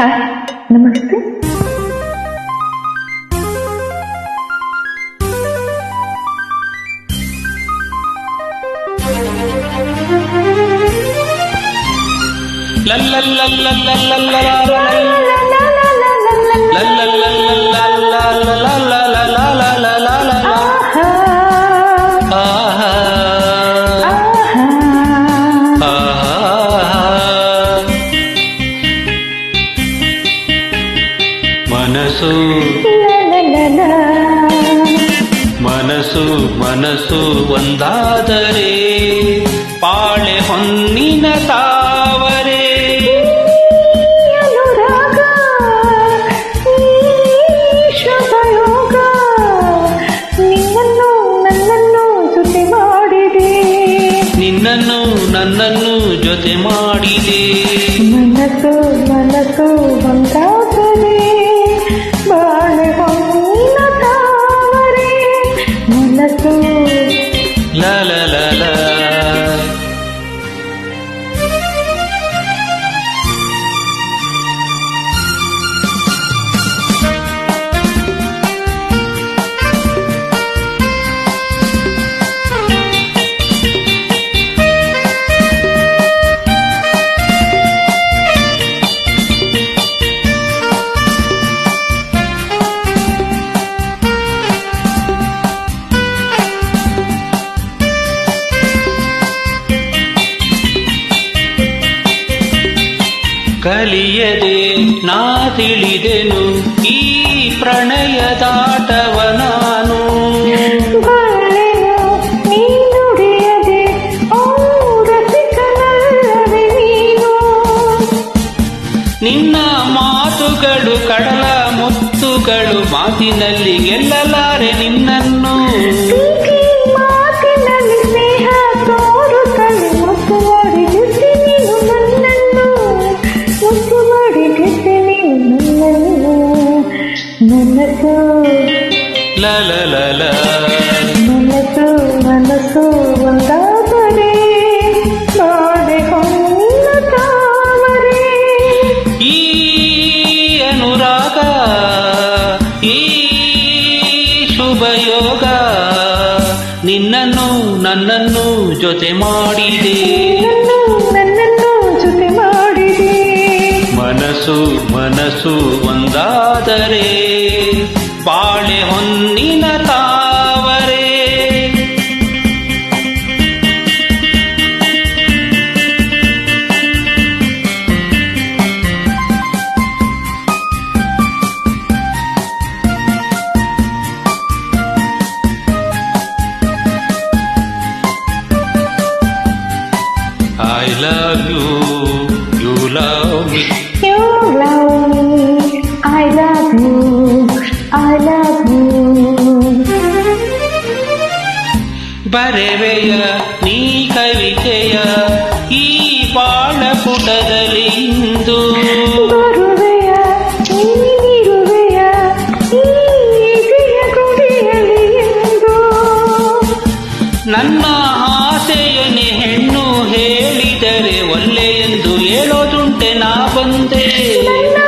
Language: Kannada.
ಹಾಯ್, ನಮಸ್ತೆ. ಮನಸ್ಸು ಮನಸ್ಸು ಮನಸ್ಸು ಒಂದಾದರೆ ಪಾಳೆ ಹೊನ್ನಿನ ತಾವರೆ. ಅನುರಾಗ ಶುಭಯೋಗ ನಿನ್ನನ್ನು ನನ್ನನ್ನು ಜೊತೆ ಮಾಡಿದೆ, ನಿನ್ನನ್ನು ನನ್ನನ್ನು ಜೊತೆ ಮಾಡಿದೆ. ಮನಸ್ಸು ಮನಸ್ಸು ಒಂದಾದರೆ ಬಾಳೆ ಹೊನ್ನಿನ ತಾವರೆ. ಮನಸ್ಸು ಲ ಲ ಲ ಲ. ಕಲಿಯದೆ ನಾ ತಿಳಿದೆನು ಈ ಪ್ರಣಯದಾಟವ ನಾನು. ಬಾಳೆನು ನೀ ನುಡಿಯದೆ ಓ ರಸಿಕನಲ್ಲವೇ ನೀನು. ನಿನ್ನ ಮಾತುಗಳು ಕಡಲ ಮುತ್ತುಗಳು, ಮಾತಿನಲ್ಲಿ ಗೆಲ್ಲಲಾರೆ ನಿನ್ನನ್ನು. ಪ್ರೀತಿ ಮಾತಿನಲ್ಲಿ ಸ್ನೇಹ ತೋರುತ್ತಲೇ ಮುತ್ತು ಮಾಡಿದಿದ್ದೆ ನೀನು ನನ್ನನ್ನು, ಮುತ್ತು ಮಾಡಿದಿದ್ದೆ ನೀನು ನನ್ನನ್ನು. ಮನಸ್ಸು ಲ ಲ ಲ ಲ. ಮನಸ್ಸು ಮನಸ್ಸು ಒಂದಾದರೆ ಬಾಳೆ ಹೊನ್ನಿನ ತಾವರೆ. ಈ ಅನುರಾಗ ಈ ಶುಭಯೋಗ ನಿನ್ನನ್ನು ನನ್ನನ್ನು ಜೊತೆ ಮಾಡಿದೆ, ನನ್ನನ್ನು ಜೊತೆ ಮಾಡಿದೆ. ಮನಸ್ಸು ಮನಸ್ಸು ಒಂದಾದರೆ ಬಾಳೆ ಹೊನ್ನಿನ ತಾವರೆ. I love you, you love me. You love me, I love you, I love you. ಬರೆವೆಯ ನೀ ಕವಿತೆಯ ಈ ಬಾಳ ಪುಟದಲ್ಲಿ ಇಂದು. ಬರುವೆಯ ನೀರುವೆಯ ಈ ಎದೆಯ ಗುಡಿಯಲ್ಲಿ ಎಂದು. ನನ್ನ ಆಸೆಯನೆ ಹೆಣ್ಣು ಹೇಳಿದರೆ ಒಲ್ಲೆ ಎಂದು ಹೇಳೋದುಂಟೆ ನಾ ಬಂದೆ. ನನ್ನ